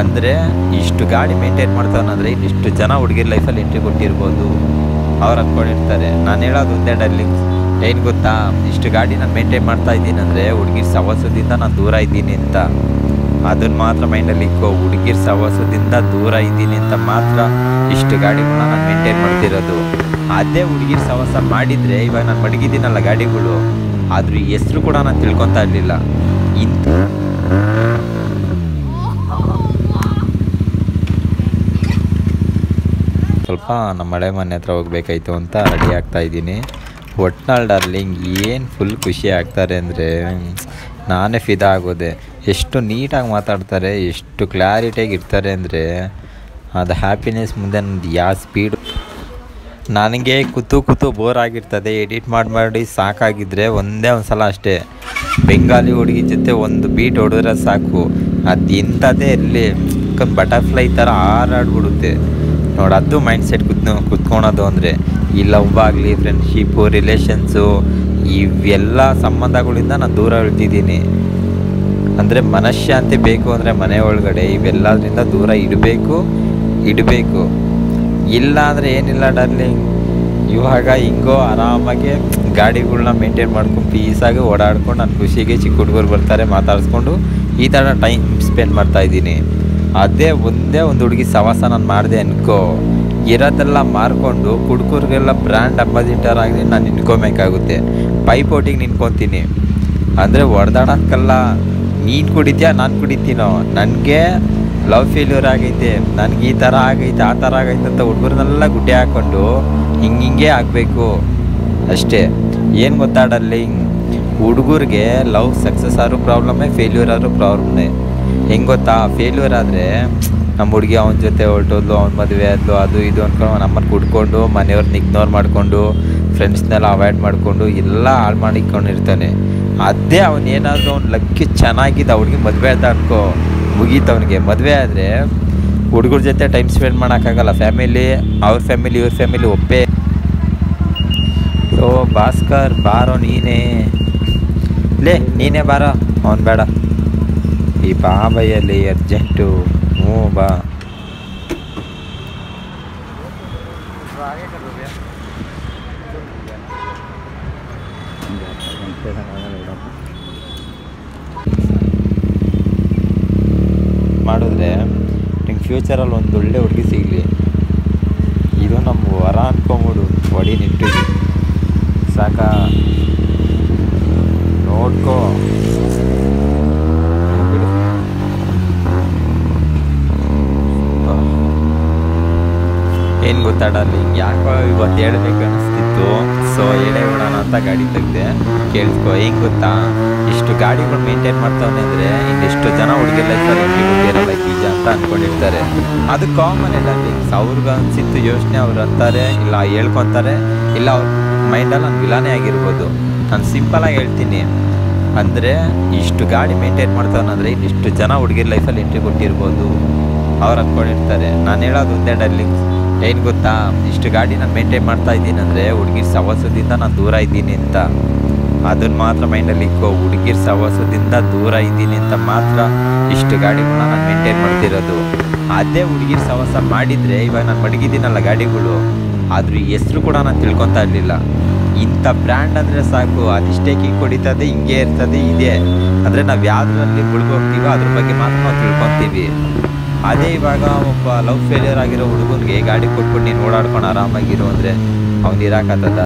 ಅಂದರೆ ಇಷ್ಟು ಗಾಡಿ ಮೇಂಟೈನ್ ಮಾಡ್ತಾವನಂದರೆ ಇಷ್ಟು ಜನ ಹುಡುಗಿರ ಲೈಫಲ್ಲಿ ಎಂಟ್ರಿ ಕೊಟ್ಟಿರ್ಬೋದು. ಅವ್ರು ಅಂದ್ಕೊಂಡಿರ್ತಾರೆ. ನಾನು ಹೇಳೋದು ಒಂದೇ ಡರ್ಲಿಂಗ್, ಏನು ಗೊತ್ತಾ, ಇಷ್ಟು ಗಾಡಿ ನಾನು ಮೇಂಟೈನ್ ಮಾಡ್ತಾ ಇದ್ದೀನಿ ಅಂದರೆ ಹುಡುಗಿರ ಸಹವಾಸದಿಂದ ನಾನು ದೂರ ಇದ್ದೀನಿ ಅಂತ. ಅದನ್ನು ಮಾತ್ರ ಮೈಂಡಲ್ಲಿ ಇಕ್ಕೋ. ಹುಡುಗಿರ ಸಹವಾಸದಿಂದ ದೂರ ಇದ್ದೀನಿ ಅಂತ ಮಾತ್ರ ಇಷ್ಟು ಗಾಡಿಗಳನ್ನ ನಾನು ಮೇಂಟೈನ್ ಮಾಡ್ತಿರೋದು. ಅದೇ ಹುಡುಗಿರ ಸಹವಾಸ ಮಾಡಿದರೆ ಇವಾಗ ನಾನು ಮಡಗಿದ್ದೀನಲ್ಲ ಗಾಡಿಗಳು, ಅದ್ರ ಹೆಸ್ರು ಕೂಡ ನಾನು ತಿಳ್ಕೊತಾ ಇರಲಿಲ್ಲ. ಇಂಥ ಸ್ವಲ್ಪ ನಮ್ಮ ಮಳೆ ಮನೆ ಹತ್ರ ಹೋಗ್ಬೇಕಾಯ್ತು ಅಂತ ರೆಡಿ ಆಗ್ತಾಯಿದ್ದೀನಿ. ಒಟ್ನಲ್ಲಿ ಡಾರ್ಲಿಂಗ್ ಏನು ಫುಲ್ ಖುಷಿ ಆಗ್ತಾರೆ ಅಂದರೆ ನಾನೇ ಫಿದಾ ಆಗೋದೆ. ಎಷ್ಟು ನೀಟಾಗಿ ಮಾತಾಡ್ತಾರೆ, ಎಷ್ಟು ಕ್ಲಾರಿಟಿಯಾಗಿ ಇರ್ತಾರೆ ಅಂದರೆ ಅದು ಹ್ಯಾಪಿನೆಸ್ ಮುಂದೆ ನಂದು ಯಾವ ಸ್ಪೀಡು. ನನಗೆ ಕೂತು ಬೋರ್ ಆಗಿರ್ತದೆ, ಎಡಿಟ್ ಮಾಡಿ ಸಾಕಾಗಿದ್ದರೆ ಒಂದೇ ಒಂದು ಸಲ ಅಷ್ಟೇ ಬೆಂಗಾಲಿ ಹುಡುಗಿ ಜೊತೆ ಒಂದು ಬೀಟ್ ಹೊಡೆದ್ರೆ ಸಾಕು, ಅದು ಇಂಥದ್ದೇ ಇರಲಿ ಬಟರ್ಫ್ಲೈ ಥರ ಹಾರಾಡ್ಬಿಡುತ್ತೆ ನೋಡಿ. ಅದು ಮೈಂಡ್ ಸೆಟ್ ಕುತ್ಕೊಳೋದು ಅಂದರೆ ಈ ಲವ್ ಆಗಲಿ, ಫ್ರೆಂಡ್ಶಿಪ್ಪು, ರಿಲೇಷನ್ಸು, ಇವೆಲ್ಲ ಸಂಬಂಧಗಳಿಂದ ನಾನು ದೂರ ಇಳ್ತಿದ್ದೀನಿ. ಅಂದರೆ ಮನಃಶಾಂತಿ ಬೇಕು ಅಂದರೆ ಮನೆ ಒಳಗಡೆ ಇವೆಲ್ಲದರಿಂದ ದೂರ ಇಡಬೇಕು. ಇಲ್ಲ ಅಂದರೆ ಏನಿಲ್ಲ ಡಾರ್ಲಿಂಗ್, ಇವಾಗ ಹಿಂಗೋ ಆರಾಮಾಗಿ ಗಾಡಿಗಳನ್ನ ಮೇಂಟೈನ್ ಮಾಡ್ಕೊಂಡು ಪೀಸಾಗಿ ಓಡಾಡ್ಕೊಂಡು ನನ್ನ ಖುಷಿಗೆ ಚಿಕ್ಕ ಹುಡುಗರು ಬರ್ತಾರೆ ಮಾತಾಡಿಸ್ಕೊಂಡು ಈ ಥರ ಟೈಮ್ ಸ್ಪೆಂಡ್ ಮಾಡ್ತಾಯಿದ್ದೀನಿ. ಅದೇ ಒಂದೇ ಒಂದು ಹುಡುಗಿ ಸವಾಸ ನಾನು ಮಾಡಿದೆ ಅನ್ಕೋ, ಇರೋದೆಲ್ಲ ಮಾರ್ಕೊಂಡು ಹುಡುಗರಿಗೆಲ್ಲ ಬ್ರ್ಯಾಂಡ್ ಅಂಬಾಸಿಡರ್ ಆಗಿ ನಾನು ನಿಂತ್ಕೊಬೇಕಾಗುತ್ತೆ. ಪೈಪೋಟಿಗೆ ನಿಂತ್ಕೊತೀನಿ. ಅಂದರೆ ಹೊಡೆದಾಡೋಕ್ಕಲ್ಲ, ನೀನು ಕುಡಿತೀಯ ನಾನು ಕುಡಿತೀನೋ, ನನಗೆ ಲವ್ ಫೇಲ್ಯೂರ್ ಆಗೈತೆ, ನನಗೆ ಈ ಥರ ಆಗೈತೆ ಆ ಥರ ಆಗೈತೆ ಅಂತ ಹುಡುಗರನ್ನೆಲ್ಲ ಗುಡ್ಡೆ ಹಾಕ್ಕೊಂಡು ಹಿಂಗೆ ಆಗಬೇಕು ಅಷ್ಟೇ. ಏನು ಗೊತ್ತಾಡಲ್ಲಿ ಹುಡುಗರಿಗೆ ಲವ್ ಸಕ್ಸಸ್ ಆದ್ರೂ ಪ್ರಾಬ್ಲಮ್ಮೇ, ಫೇಲ್ಯೂರ್ ಆದ್ರೂ ಪ್ರಾಬ್ಲಮ್ಮೇ. ಹೆಂಗೆ ಗೊತ್ತಾ, ಫೇಲ್ಯೂರ್ ಆದರೆ ನಮ್ಮ ಹುಡುಗಿ ಅವನ ಜೊತೆ ಹೊರಟೋದ್ಲು, ಅವ್ನ ಮದುವೆ ಆದ್ಲು, ಅದು ಇದು ಅಂದ್ಕೊಂಡು ನಮ್ಮನ್ನು ಕುಡ್ಕೊಂಡು ಮನೆಯವ್ರನ್ನ ಇಗ್ನೋರ್ ಮಾಡಿಕೊಂಡು ಫ್ರೆಂಡ್ಸ್ನೆಲ್ಲ ಅವಾಯ್ಡ್ ಮಾಡಿಕೊಂಡು ಎಲ್ಲ ಹಾಳು ಮಾಡಿಕೊಂಡಿರ್ತಾನೆ. ಅದೇ ಅವನೇನಾದರೂ ಅವ್ನು ಲಕ್ಕಿ ಚೆನ್ನಾಗಿದ್ದ ಹುಡುಗಿ ಮದುವೆ ಆದ ಅನ್ಕೋ, ಮುಗೀತು ಅವನಿಗೆ. ಮದುವೆ ಆದರೆ ಹುಡುಗರ ಜೊತೆ ಟೈಮ್ ಸ್ಪೆಂಡ್ ಮಾಡೋಕ್ಕಾಗಲ್ಲ. ಫ್ಯಾಮಿಲಿ ಅವ್ರ ಫ್ಯಾಮಿಲಿ ಇವ್ರ ಫ್ಯಾಮಿಲಿ ಒಪ್ಪೇ. ಸೊ ಭಾಸ್ಕರ್ ಬಾರೋ ನೀನೇ ಬಾರೋ, ಅವ್ನು ಬೇಡ. ಈ ಬಾಬೈಯಲ್ಲಿ ಅರ್ಜೆಂಟು, ಹ್ಞೂ ಬಾ. ಮಾಡಿದ್ರೆ ನಿಂಗೆ ಫ್ಯೂಚರಲ್ಲಿ ಒಂದು ಒಳ್ಳೆ ಹುಡುಗಿ ಸಿಗಲಿ, ಇದು ನಮ್ಮ ವರ ಅನ್ಕೊಂಬಿಡು. ಹೊಡಿ ನಿಟ್ಟಿಗೆ ಸಾಕಾ, ನೋಡ್ಕೋ. ಏನು ಗೊತ್ತಾಡಲ್ಲ, ಯಾಕೋ ಇವತ್ತು ಹೇಳ್ಬೇಕು ಅನಿಸ್ತಿತ್ತು. ಸೊ ಹೇಳೇ ಬಿಡೋಣ ಅಂತ ಗಾಡಿ ತೆಗ್ದೆ. ಕೇಳಿಸ್ಕೊ, ಹೆಂಗೆ ಗೊತ್ತಾ, ಇಷ್ಟು ಗಾಡಿಗಳು ಮೇಂಟೈನ್ ಮಾಡ್ತಾವನೆ ಅಂದರೆ ಇನ್ನೆಷ್ಟು ಜನ ಹುಡುಗಿ ಲೈಫಲ್ಲಿ ಎಂಟ್ರಿ ಕೊಟ್ಟಿರಲ್ಲ ಬೀಜ ಅಂತ ಅಂದ್ಕೊಂಡಿರ್ತಾರೆ. ಅದು ಕಾಮನ್ ಎಲ್ಲ. ಅವ್ರಿಗೆ ಅನಿಸಿತ್ತು ಯೋಚನೆ, ಅವ್ರು ಅಂತಾರೆ, ಇಲ್ಲ ಹೇಳ್ಕೊತಾರೆ, ಇಲ್ಲ ಅವ್ರ ಮೈಂಡಲ್ಲಿ ನಾನು ವಿಲಾನೇ ಆಗಿರ್ಬೋದು. ನಾನು ಸಿಂಪಲಾಗಿ ಹೇಳ್ತೀನಿ, ಅಂದರೆ ಇಷ್ಟು ಗಾಡಿ ಮೇಂಟೈನ್ ಮಾಡ್ತಾವನಂದರೆ ಇನ್ನಿಷ್ಟು ಜನ ಹುಡುಗಿರ ಲೈಫಲ್ಲಿ ಎಂಟ್ರಿ ಕೊಟ್ಟಿರ್ಬೋದು. ಅವ್ರು ಅಂದ್ಕೊಂಡಿರ್ತಾರೆ. ನಾನು ಹೇಳೋದು ಒಂದೇ ಡರ್ಲಿಂಗ್, ಏನು ಗೊತ್ತಾ, ಇಷ್ಟು ಗಾಡಿ ನಾನು ಮೇಂಟೈನ್ ಮಾಡ್ತಾ ಇದ್ದೀನಿ ಅಂದರೆ ಹುಡುಗಿರ ಸಹವಾಸದಿಂದ ನಾನು ದೂರ ಇದ್ದೀನಿ ಅಂತ. ಅದನ್ನು ಮಾತ್ರ ಮೈಂಡಲ್ಲಿ ಇಕ್ಕೋ. ಹುಡುಗಿರ ಸಹವಾಸದಿಂದ ದೂರ ಇದ್ದೀನಿ ಅಂತ ಮಾತ್ರ ಇಷ್ಟು ಗಾಡಿಗಳನ್ನ ನಾನು ಮೇಂಟೈನ್ ಮಾಡ್ತಿರೋದು. ಅದೇ ಹುಡುಗಿರ ಸಹವಾಸ ಮಾಡಿದರೆ ಇವಾಗ ನಾನು ಮಡಗಿದ್ದೀನಲ್ಲ ಗಾಡಿಗಳು, ಅದ್ರ ಹೆಸ್ರು ಕೂಡ ನಾನು ತಿಳ್ಕೊತಾ ಇರಲಿಲ್ಲ. ಇಂಥ ಬ್ರ್ಯಾಂಡ್ ಅಂದರೆ ಸಾಕು, ಅದಿಷ್ಟೇ ಕಿಕ್ ಹೊಡಿತದೆ, ಹಿಂಗೆ ಇರ್ತದೆ, ಇದೆ ಅಂದರೆ ನಾವು ಯಾವುದರಲ್ಲಿ ಮುಳುಗೋಗ್ತೀವೋ ಅದ್ರ ಬಗ್ಗೆ ಮಾತ್ರ ನಾವು ತಿಳ್ಕೊತೀವಿ. ಅದೇ ಇವಾಗ ಒಬ್ಬ ಲವ್ ಫೇಲಿಯರ್ ಆಗಿರೋ ಹುಡುಗನಿಗೆ ಗಾಡಿ ಕೊಟ್ಬಿಟ್ಟು ನೀನು ಓಡಾಡ್ಕೊಂಡು ಆರಾಮಾಗಿರು ಅಂದರೆ ಅವ್ನು ಇರೋಕ್ಕಾಗ್ತದ?